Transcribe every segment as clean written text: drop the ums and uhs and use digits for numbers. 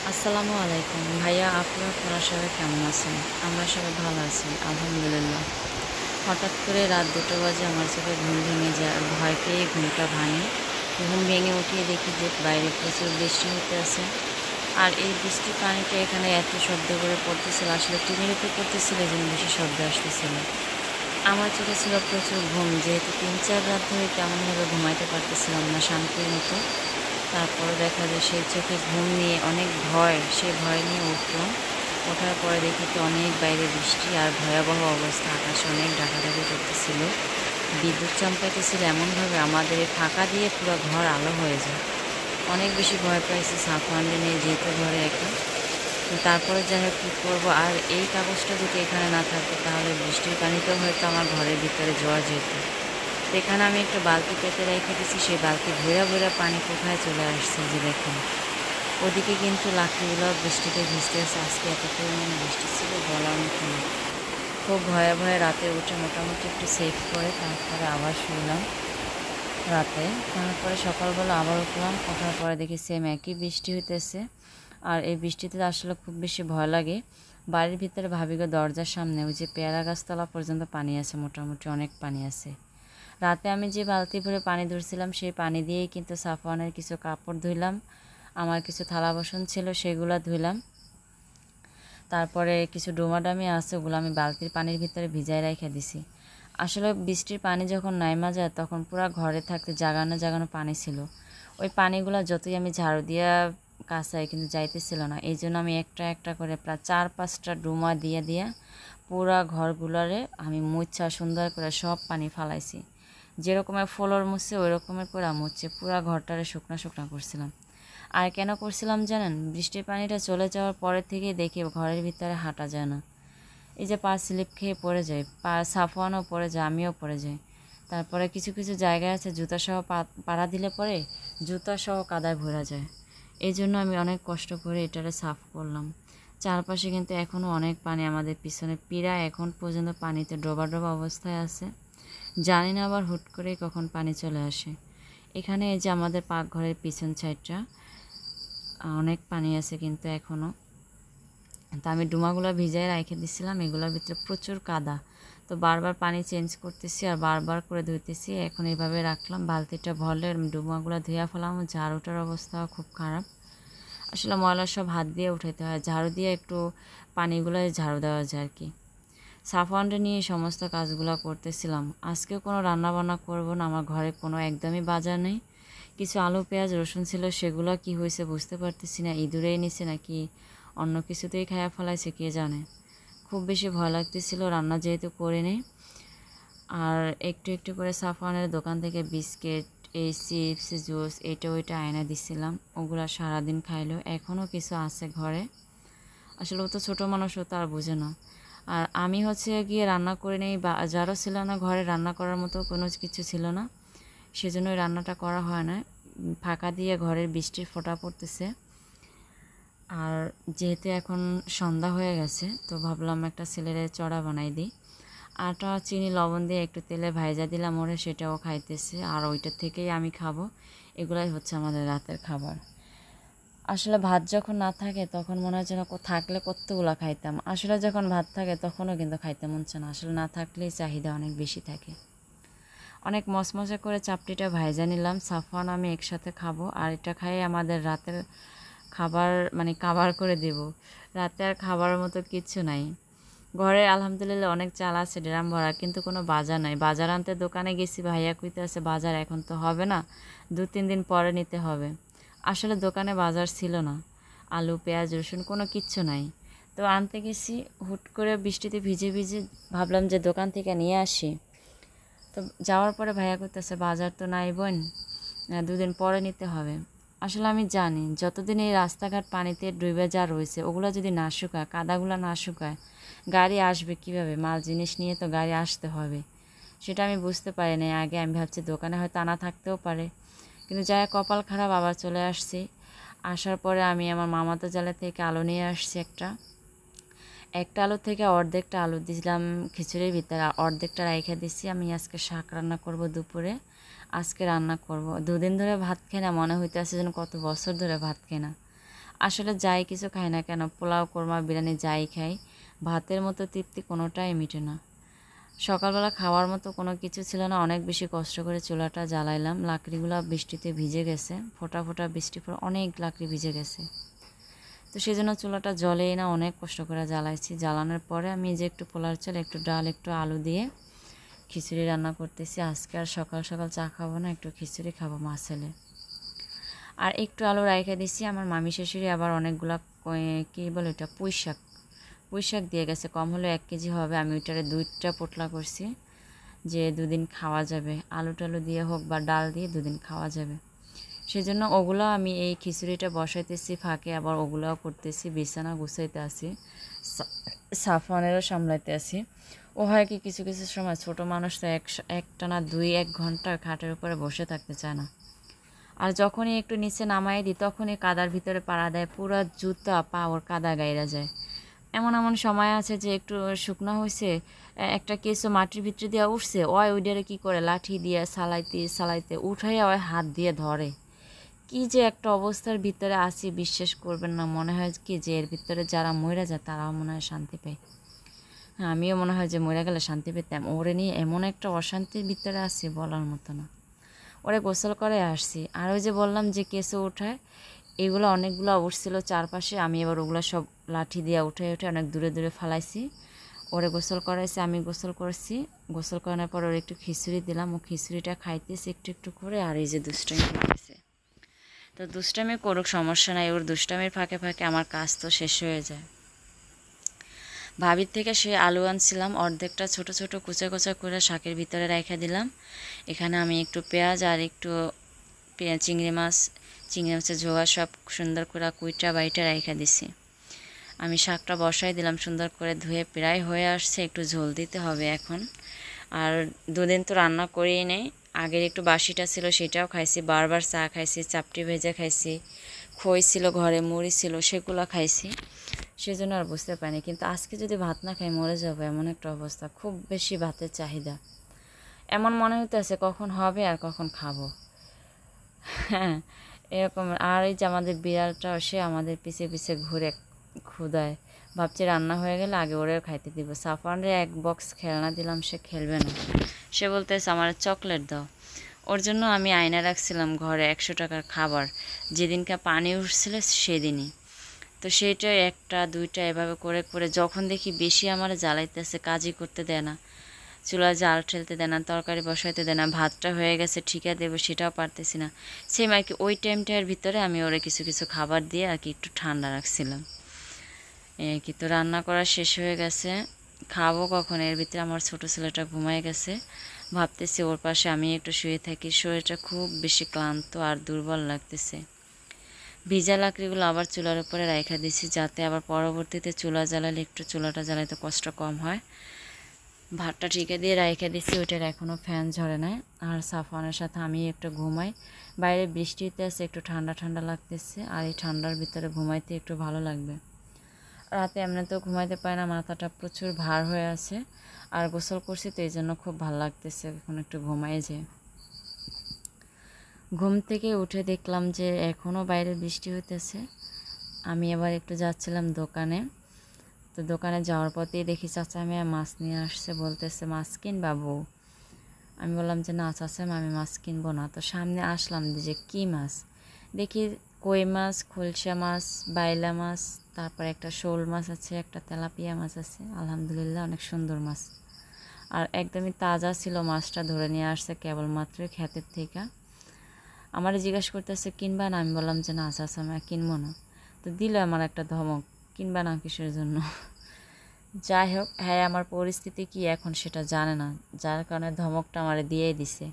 আসসালামু আলাইকুম ভাইয়া, আপনারা সবাই কেমন আছেন? আমরা সবাই ভালো আছি আলহামদুলিল্লাহ। হঠাৎ করে রাত 2টা বাজে আমার চোখে ঘুম ভেঙে যায়। ভয় পেয়ে ঘুমটা ভাঙি। ঘুম ভেঙে উঠিয়ে দেখি যে বাইরে প্রচুর বৃষ্টি হতে আছে। আর এই বৃষ্টির পানিটা এখানে এত শব্দ করে পড়তেছিল, আসলে টিনের উপর পড়তেছিল এই জন্য বেশি শব্দ আসতেছিল। আমার চোখে ছিল প্রচুর ঘুম, যেহেতু 3-4 রাত ধরে তেমনভাবে ঘুমাইতে পারতেছিলাম না শান্তির মতো। তারপরে দেখা যায় সেই চোখে ঘুম নিয়ে অনেক ভয়, সেই ভয় নিয়ে উঠলাম। ওঠার পরে দেখি তো অনেক বাইরে বৃষ্টি আর ভয়াবহ অবস্থা, আকাশে অনেক ডাকাডাকি করতেছিল, বিদ্যুৎ চমকাইতেছিল এমনভাবে আমাদের এই ফাঁকা দিয়ে পুরো ঘর আলো হয়ে যায়। অনেক বেশি ভয় পাইছি সাফওয়ানকে নিয়ে, যেহেতু ঘরে একা। তো তারপরে যাই হোক কী করবো, আর এই কাগজটা যদি এখানে না থাকতো তাহলে বৃষ্টির পানিতেও হয়তো আমার ঘরের ভিতরে যাওয়া যেত। তো এখানে আমি একটা বালতি পেতে রেখে দিচ্ছি, সেই বালতি ভৈরা ভৈরা পানি কোথায় চলে আসছে যে দেখুন। ওদিকে কিন্তু লাকড়িগুলো বৃষ্টিতে ভিজতে আছে, আজকে এত পরিমাণে বৃষ্টি ছিল বলার মতো না। খুব ভয়ে ভয়ে রাতে উঠে মোটামুটি একটু সেভ করে তারপরে আবার শুনলাম রাতে। তারপরে সকালবেলা আবার উঠলাম, ওঠার পরে দেখি সেম একই বৃষ্টি হইতেছে। আর এই বৃষ্টিতে আসলে খুব বেশি ভয় লাগে। বাড়ির ভিতরে ভাবিগো দরজার সামনে ওই যে পেয়ারা গাছতলা পর্যন্ত পানি আছে, মোটামুটি অনেক পানি আছে। রাতে আমি যে বালতি ভরে পানি ধরছিলাম সেই পানি দিয়েই কিন্তু সাফওয়ানের কিছু কাপড় ধুইলাম, আমার কিছু থালা বাসন ছিল সেগুলো ধুইলাম। তারপরে কিছু ডোমাডামি আছে, ওগুলো আমি বালতির পানির ভিতরে ভিজায় রেখে দিছি। আসলে বৃষ্টির পানি যখন নাইমা যায় তখন পুরো ঘরে থাকতে জাগানো জাগানো পানি ছিল। ওই পানিগুলো যতই আমি ঝাড়ু দিয়া কাচাই কিন্তু যাইতেছিল না, এই জন্য আমি একটা একটা করে প্রায় 4-5টা ডোমা দিয়ে দিয়ে পুরা ঘরগুলারে আমি মুছা সুন্দর করে সব পানি ফালাইছি। যেরকমের ফ্লোর মুছছে ওই রকমের করে মুছছে, পুরা ঘরটারে শুকনা শুকনা করছিলাম। আর কেন করছিলাম জানেন? বৃষ্টির পানিটা চলে যাওয়ার পরের থেকেই দেখি ঘরের ভিতরে হাঁটা যায় না। এই যে পা স্লিপ খেয়ে পড়ে যায়, পা সাফওয়ানও পড়ে যায়, আমিও পড়ে যাই। তারপরে কিছু কিছু জায়গায় আছে জুতা সহ পাড়া দিলে পরে জুতা সহ কাদায় ভরা যায়। এই জন্য আমি অনেক কষ্ট করে এটারে সাফ করলাম। চারপাশে কিন্তু এখনও অনেক পানি, আমাদের পিছনে পিড়া এখন পর্যন্ত পানিতে ডোবা ডোবা অবস্থায় আছে। জানি না আবার হুট করেই কখন পানি চলে আসে। এখানে এই যে আমাদের পাকঘরের পিছন সাইডটা অনেক পানি আছে কিন্তু এখনও। তো আমি ডুমাগুলো ভিজায় রেখে দিছিলাম, এগুলোর ভিতরে প্রচুর কাদা। তো বারবার পানি চেঞ্জ করতেছি আর বারবার করে ধুইতেছি। এখন এইভাবে রাখলাম, বালতিটা ভরলে ডুমাগুলো ধুয়ে ফেলাম। ঝাড়ুটার অবস্থাও খুব খারাপ। আসলে ময়লা সব হাত দিয়ে উঠাইতে হয়, ঝাড়ু দিয়ে একটু পানিগুলো ঝাড়ু দেওয়া যায় আর কি। সাফওয়ানটা নিয়ে সমস্ত কাজগুলো করতেছিলাম। আজকেও কোনো রান্না বান্না করবো না, আমার ঘরে কোনো একদমই বাজার নেই। কিছু আলু পেঁয়াজ রসুন ছিল, সেগুলো কি হয়েছে বুঝতে পারতেছি না, ইঁদুরেই নিছে নাকি অন্য কিছুতেই খায়া ফেলাইছে কে জানে। খুব বেশি ভয় লাগতেছিল, রান্না যেহেতু করে নেই। আর একটু একটু করে সাফওয়ানের দোকান থেকে বিস্কিট, এই চিপস জুস এটা ওইটা আয়না দিছিলাম, ওগুলো সারাদিন খাইলো। এখনও কিছু আছে ঘরে। আসলে ও তো ছোটো মানুষ, ও তো আর বোঝে না। আর আমি হচ্ছে গিয়ে রান্না করে নেই, বাজারও ছিল না ঘরে, রান্না করার মতো কোনো কিছু ছিল না, সেজন্য রান্নাটা করা হয় না। ফাঁকা দিয়ে ঘরের বৃষ্টির ফোঁটা পড়তেছে। আর যেহেতু এখন সন্ধ্যা হয়ে গেছে তো ভাবলাম একটা ছেলেরে চড়া বানাই দিই। আটা চিনি লবণ দিয়ে একটু তেলে ভাইজা দিলাম ওরে, সেটাও খাইতেছে আর ওইটার থেকেই আমি খাবো। এগুলাই হচ্ছে আমাদের রাতের খাবার। আসলে ভাত যখন না থাকে তখন মনে হয় যেন থাকলে কতগুলো খাইতাম, আসলে যখন ভাত থাকে তখনও কিন্তু খাইতে মন চায় না, আসলে না থাকলেই চাহিদা অনেক বেশি থাকে। অনেক মচমচে করে চাপটিটা ভাইজা নিলাম, সাফওয়ান আমি একসাথে খাবো। আর এটা খাইয়ে আমাদের রাতের খাবার মানে কাভার করে দেব। রাতে আর খাবারের মতো কিচ্ছু নাই ঘরে। আলহামদুলিল্লাহ অনেক চাল আছে ড্রাম ভরা, কিন্তু কোনো বাজার নাই। বাজার আনতে দোকানে গেছি, ভাইয়া কইতে আছে বাজার এখন তো হবে না, 2-3 দিন পরে নিতে হবে। আসলে দোকানে বাজার ছিল না, আলু পেঁয়াজ রসুন কোনো কিচ্ছু নাই। তো আনতে গেছি, হুট করে বৃষ্টিতে ভিজে ভিজে ভাবলাম যে দোকান থেকে নিয়ে আসি। তো যাওয়ার পরে ভাইয়া করতেছে বাজার তো নাই বোন, 2 দিন পরে নিতে হবে। আসলে আমি জানি যতদিন এই রাস্তাঘাট পানিতে ডুবে যা রয়েছে ওগুলো যদি না শুকায়, কাদাগুলো না শুকায়, গাড়ি আসবে কিভাবে? মাল জিনিস নিয়ে তো গাড়ি আসতে হবে। সেটা আমি বুঝতে পারি নাই আগে, আমি ভাবছি দোকানে হয়তো আনা থাকতেও পারে, কিন্তু যাই কপাল খারাপ আবার চলে আসছি। আসার পরে আমি আমার মামাতো জালে থেকে আলু নিয়ে আসছি একটা। একটা আলু থেকে অর্ধেকটা আলু দিলাম খিচুড়ির ভিতরে, আর অর্ধেকটা রেখে দিচ্ছি। আমি আজকে শাক রান্না করব দুপুরে, আজকে রান্না করব। 2 দিন ধরে ভাত খাই না, মনে হইতে আছে যেন কত বছর ধরে ভাত খাই না। আসলে যাই কিছু খাই না কেন, পোলাও কোরমা বিরিয়ানি যাই খাই, ভাতের মতো তৃপ্তি কোনোটাই মিটে না। সকালবেলা খাওয়ার মতো কোনো কিছু ছিল না, অনেক বেশি কষ্ট করে চুলাটা জ্বালাইলাম। লাকড়িগুলো বৃষ্টিতে ভিজে গেছে, ফোঁটা ফোঁটা বৃষ্টি পরে অনেক লাকড়ি ভিজে গেছে। তো সেই জন্য চুলাটা জ্বলেই না, অনেক কষ্ট করে জ্বালাইছি। জ্বালানোর পরে আমি যে একটু পোলার চাল, একটু ডাল, একটু আলু দিয়ে খিচুড়ি রান্না করতেছি। আজকে আর সকাল সকাল চা খাবো না, একটু খিচুড়ি খাবো মা ছেলে। আর একটু আলু রাইখা দিছি। আমার মামি শাশুড়ি আবার অনেকগুলা কী বলে ওইটা, পুঁই শাক দিয়ে গেছে, কম হলে 1 কেজি হবে। আমি ওইটারে 2টা পোটলা করছি যে 2 দিন খাওয়া যাবে, আলু টালু দিয়ে হোক বা ডাল দিয়ে 2 দিন খাওয়া যাবে। সেই জন্য ওগুলো আমি এই খিচুড়িটা বসাইতেছি, ফাঁকে আবার ওগুলোও করতেছি, বিছানা গুছাইতে আসি, সাফওয়ানেরও সামলাইতে আসি। ও হয় কি কিছু কিছু সময় ছোট মানুষ তো একটানা 2-1 ঘন্টা খাটের উপরে বসে থাকতে চায় না। আর যখনই একটু নিচে নামাই দিই তখনই কাদার ভিতরে পাড়া দেয়, পুরো জুতা পা ওর কাদা গাইরা যায়। এমন এমন সময় আছে যে একটু শুকনো হয়েছে, একটা কিছু মাটির ভিতরে দিয়ে উঠছে, ওইটারে কী করে লাঠি দিয়ে সালাইতে সালাইতে উঠাইয়া ওই হাত দিয়ে ধরে। কি যে একটা অবস্থার ভিতরে আছি বিশ্বাস করবেন না, মনে হয় কি যে এর ভিতরে যারা মরে যায় তারাও মনে হয় শান্তি পায়। হ্যাঁ, আমিও মনে হয় যে মরে গেলে শান্তি পেতাম। ওরে নিয়ে এমন একটা অশান্তির ভিতরে আছি বলার মতো না। ওরে গোসল করে আসছি। আর ওই যে বললাম যে কেঁচো ওঠায়, এগুলো অনেকগুলো উঠছিল চারপাশে, আমি এবার ওগুলো সব লাঠি দিয়ে উঠে উঠে অনেক দূরে দূরে ফালাইছি। ওরে গোসল করাইছি, আমি গোসল করছি। গোসল করানোর পর ওর একটু খিচুড়ি দিলাম, ও খিচুড়িটা খাইতেছে একটু একটু করে। আর এই যে দুষ্টামি করতেছে, তো দুষ্টামি করুক, সমস্যা নাই। ওর দুষ্টামির ফাঁকে ফাঁকে আমার কাজ তো শেষ হয়ে যায়। ভাবির থেকে সে আলু আনছিলাম, অর্ধেকটা ছোট ছোট কুচা কুচা করে শাকের ভিতরে রেখে দিলাম। এখানে আমি একটু পেঁয়াজ আর একটু চিংড়ি মাছের ঝোয়া সব সুন্দর করে কুইটা বাইটা রেখে দিছি। আমি শাকটা বসাই দিলাম সুন্দর করে ধুয়ে, প্রায় হয়ে আসছে, একটু ঝোল দিতে হবে এখন। আর 2 দিন তো রান্না করেই নেই, আগের একটু বাসিটা ছিল সেটাও খাইছি, বারবার চা খাইছি, চাপটি ভেজে খাইছি, খই ছিল ঘরে, মুড়ি ছিল, সেগুলো খাইছি। সেজন্য আর বুঝতে পারিনি, কিন্তু আজকে যদি ভাত না খাই মরে যাবো এমন একটা অবস্থা, খুব বেশি ভাতের চাহিদা। এমন মনে হইতেছে কখন হবে আর কখন খাবো। হ্যাঁ, এরকম। আর এই যে আমাদের বিড়ালটাও, সে আমাদের পিছে পিছে ঘুরে ক্ষুধায়। ভাবছি রান্না হয়ে গেলে আগে ওরেও খাইতে দিব। সাফওয়ানরে 1 বক্স খেলনা দিলাম, সে খেলবে না। সে বলতেছে আমার চকলেট দাও। ওর জন্য আমি আয়না রাখছিলাম ঘরে 100 টাকার খাবার, যেদিনকে পানি উঠছিল সেদিনই। তো সেইটা 1টা 2টা এভাবে করে করে যখন দেখি বেশি আমার জ্বালাইতেছে, কাজই করতে দেয় না, চুলায় জাল ঠেলতে দেয় না, তরকারি বসাইতে দেয় না, ভাতটা হয়ে গেছে ঠিকা দেবো সেটাও পারতেছি না। সেম আর কি, ওই টাইমটার ভিতরে আমি ওরে কিছু কিছু খাবার দিয়ে আর কি একটু ঠান্ডা রাখছিলাম। এই কি, তো রান্না করা শেষ হয়ে গেছে, খাবো কখন। এর ভিতরে আমার ছোট ছেলেটা ঘুমায় গেছে, ভাবতেছি ওর পাশে আমি একটু শুয়ে থাকি। শরীরটা খুব বেশি ক্লান্ত আর দুর্বল লাগতেছে। ভিজা লাকড়িগুলো আবার চুলার উপরে রাইখা দিছি, যাতে আবার পরবর্তীতে চুলা জ্বালালে একটু চুলাটা জ্বালাইতে কষ্ট কম হয়। ভাতটা ঢেকে দিয়ে রাইখা দিছি, ওইটার এখনও ফ্যান ঝরে নাই। আর সাফওয়ানের সাথে আমি একটু ঘুমাই। বাইরে বৃষ্টি হতে আছে, একটু ঠান্ডা ঠান্ডা লাগতেছে, আর এই ঠান্ডার ভিতরে ঘুমাইতে একটু ভালো লাগবে। রাতে এমনিতেও ঘুমাইতে পারি না, মাথাটা প্রচুর ভার হয়ে আছে। আর গোসল করছি তো এই জন্য খুব ভালো লাগতেছে, এখন একটু ঘুমাই যে। ঘুম থেকে উঠে দেখলাম যে এখনও বাইরে বৃষ্টি হইতেছে। আমি এবার একটু যাচ্ছিলাম দোকানে, তো দোকানে যাওয়ার পথেই দেখি চাচা মেয়ে মাছ নিয়ে আসছে, বলতেছে মাছ কিনবা বউ? আমি বললাম যে না চাচা আমি মাছ কিনবো না। তো সামনে আসলাম যে কি মাছ দেখি, কই মাছ, খলসা মাছ, বাইলা মাছ, তারপর একটা শোল মাছ আছে, একটা তেলাপিয়া মাছ আছে। আলহামদুলিল্লাহ অনেক সুন্দর মাছ, আর একদমই তাজা ছিল। মাছটা ধরে নিয়ে আসছে কেবলমাত্র ক্ষেতের থেকে। আমার জিজ্ঞাসা করতেছে কিনবা না? আমি বললাম যে না চাচা আমি কিনবো না। তো দিল আমার একটা ধমক, কিনবা না কিসের জন্য? যাই হোক, হ্যাঁ আমার পরিস্থিতি কি এখন সেটা জানে না, যার কারণে ধমকটা আমার দিয়েই দিছে।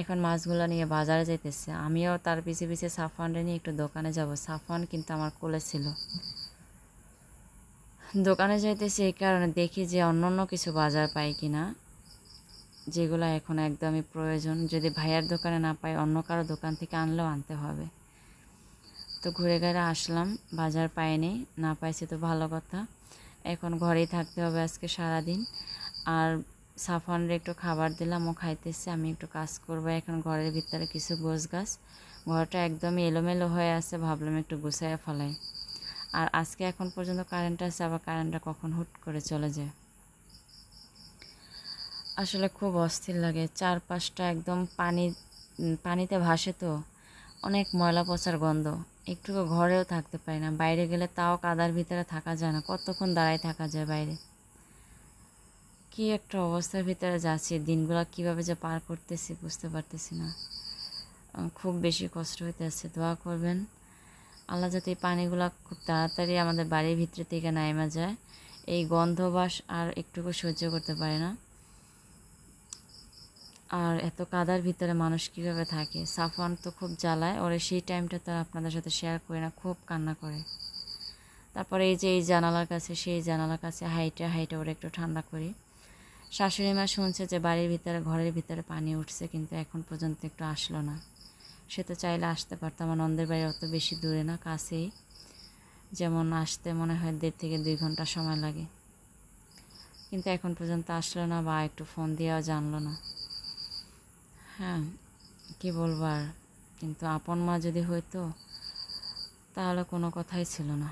এখন মাছগুলো নিয়ে বাজারে যাইতেছে, আমিও তার পিছে পিছে সাফওয়ানরে নিয়ে একটু দোকানে যাব। সাফওয়ান কিন্তু আমার কোলে ছিল। দোকানে যাইতেছি এই কারণে দেখি যে অন্য অন্য কিছু বাজার পাই কিনা, যেগুলো এখন একদমই প্রয়োজন। যদি ভাইয়ার দোকানে না পাই অন্য কারো দোকান থেকে আনলেও আনতে হবে। তো ঘুরে ঘুরে আসলাম, বাজার পাইনি, না পাইছি তো ভালো কথা। এখন ঘরেই থাকতে হবে আজকে সারাদিন। আর সাফওয়ানরে একটু খাবার দিলাম, ও খাইতেছে, আমি একটু কাজ করবো এখন ঘরের ভিতরে কিছু ঘরটা একদমই এলোমেলো হয়ে আছে, ভাবলাম একটু গুছাইয়া ফেলাই। আর আজকে এখন পর্যন্ত কারেন্ট আছে, আবার কারেন্টটা কখন হুট করে চলে যায়। আসলে খুব অস্থির লাগে, চারপাশটা একদম পানিতে ভাসে তো, অনেক ময়লা পচার গন্ধ। একটুকু ঘরেও থাকতে পারি না, বাইরে গেলে তাও কাদার ভিতরে থাকা যায় না, কতক্ষণ দাঁড়ায় থাকা যায় বাইরে। কি একটা অবস্থার ভিতরে যাচ্ছি, দিনগুলো কিভাবে যে পার করতেছি বুঝতে পারতেছি না। খুব বেশি কষ্ট হইতেছে, দোয়া করবেন আল্লাহ যাতে এই পানিগুলো খুব তাড়াতাড়ি আমাদের বাড়ির ভিতরে থেকে নাইমা যায়। এই গন্ধবাস আর একটুকু সহ্য করতে পারে না। আর এত কাদার ভিতরে মানুষ কীভাবে থাকে। সাফওয়ান তো খুব জ্বালায় ওরে, সেই টাইমটা তো আপনাদের সাথে শেয়ার করি না, খুব কান্না করে। তারপরে এই যে এই জানালার কাছে, সেই জানালার কাছে হাইটে হাইটে ওরা একটু ঠান্ডা করি। শাশুড়ি মা শুনছে যে বাড়ির ভিতরে, ঘরের ভিতরে পানি উঠছে, কিন্তু এখন পর্যন্ত একটু আসলো না। সে তো চাইলে আসতে পারতো, আমার নন্দের বাড়ি অত বেশি দূরে না, কাছেই। যেমন আসতে মনে হয় 1.5 থেকে 2 ঘন্টা সময় লাগে, কিন্তু এখন পর্যন্ত আসলো না, বা একটু ফোন দিয়েও জানলো না। হ্যাঁ, কি বলবো আর। কিন্তু আপন মা যদি হইতো তাহলে কোনো কথাই ছিল না।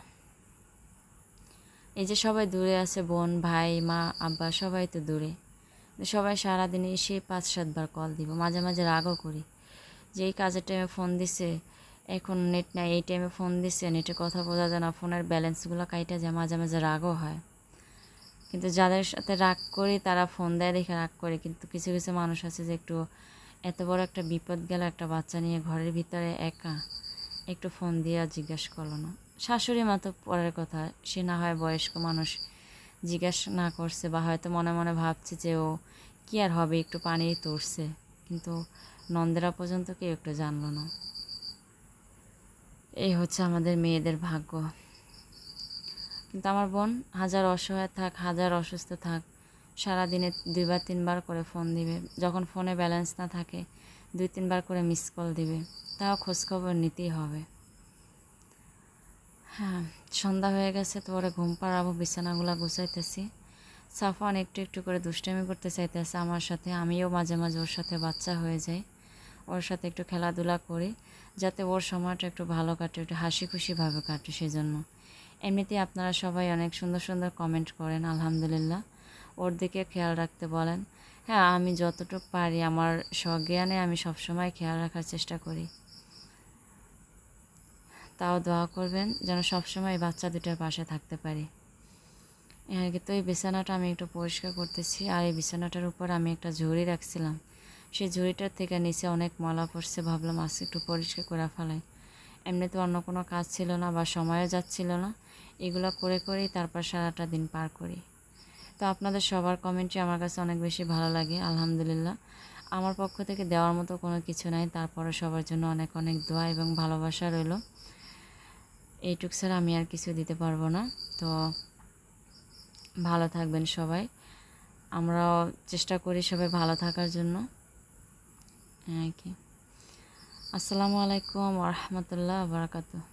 এই যে সবাই দূরে আছে, বোন, ভাই, মা, আব্বা সবাই তো দূরে। সবাই সারাদিনে এসে 5-7 বার কল দিব, মাঝে মাঝে রাগও করি যে এই কাজের টাইমে ফোন দিছে, এখন নেট নাই, এই টাইমে ফোন দিছে, নেটে কথা বোঝা যায় না, ফোনের ব্যালেন্সগুলো কাইটা যায়, মাঝে মাঝে রাগও হয়। কিন্তু যাদের সাথে রাগ করি তারা ফোন দেয় দেখে রাগ করে, কিন্তু কিছু কিছু মানুষ আছে যে একটু এত বড় একটা বিপদ গেল, একটা বাচ্চা নিয়ে ঘরের ভিতরে একা, একটু ফোন দিয়ে আর জিজ্ঞাসা করলো না। শাশুড়ি মা তো পরের কথা, সে না হয় বয়স্ক মানুষ, জিজ্ঞাসা না করছে, বা হয়তো মনে মনে ভাবছে যে ও কী আর হবে, একটু পানি তুলছে। কিন্তু নন্দেরা পর্যন্ত কেউ একটু জানলো না। এই হচ্ছে আমাদের মেয়েদের ভাগ্য। কিন্তু আমার বোন হাজার অসহায় থাক, হাজার অসুস্থ থাক, সারাদিনে 2-3 বার করে ফোন দিবে। যখন ফোনে ব্যালেন্স না থাকে 2-3 বার করে মিস কল দিবে, তাও খোঁজখবর নিতেই হবে। হ্যাঁ, সন্ধ্যা হয়ে গেছে, তো ওরা ঘুম পাড়াবো, বিছানাগুলো গুছাইতেছি। সাফওয়ান একটু একটু করে দুষ্টামি করতে চাইতেছে আমার সাথে, আমিও মাঝে মাঝে ওর সাথে বাচ্চা হয়ে যাই, ওর সাথে একটু খেলাধুলা করি, যাতে ওর সময়টা একটু ভালো কাটে, একটু হাসি খুশিভাবে কাটে। সেজন্য এমনিতেই আপনারা সবাই অনেক সুন্দর সুন্দর কমেন্ট করেন, আলহামদুলিল্লাহ। ওর দিকে খেয়াল রাখতে বলেন। হ্যাঁ, আমি যতটুকু পারি আমার সজ্ঞানে আমি সবসময় খেয়াল রাখার চেষ্টা করি। তাও দোয়া করবেন যেন সবসময় এই বাচ্চা দুটার পাশে থাকতে পারি। তো এই বিছানাটা আমি একটু পরিষ্কার করতেছি, আর এই বিছানাটার উপর আমি একটা ঝুড়ি রাখছিলাম, সেই ঝুড়িটার থেকে নিচে অনেক ময়লা পড়ছে, ভাবলাম আজকে একটু পরিষ্কার করে ফেলাই। এমনিতে অন্য কোনো কাজ ছিল না বা সময়ও যাচ্ছিল না, এগুলো করে করেই তারপর সারাটা দিন পার করি। তো আপনাদের সবার কমেন্টই আমার কাছে অনেক বেশি ভালো লাগে, আলহামদুলিল্লাহ। আমার পক্ষ থেকে দেওয়ার মতো কোনো কিছু নাই, তারপরে সবার জন্য অনেক অনেক দোয়া এবং ভালোবাসা রইল। এইটুক ছাড়া আমি আর কিছু দিতে পারবো না। তো ভালো থাকবেন সবাই, আমরাও চেষ্টা করি সবাই ভালো থাকার জন্য। কি, আসসালামু আলাইকুম ওয়া রাহমাতুল্লাহি ওয়া বারাকাতুহু।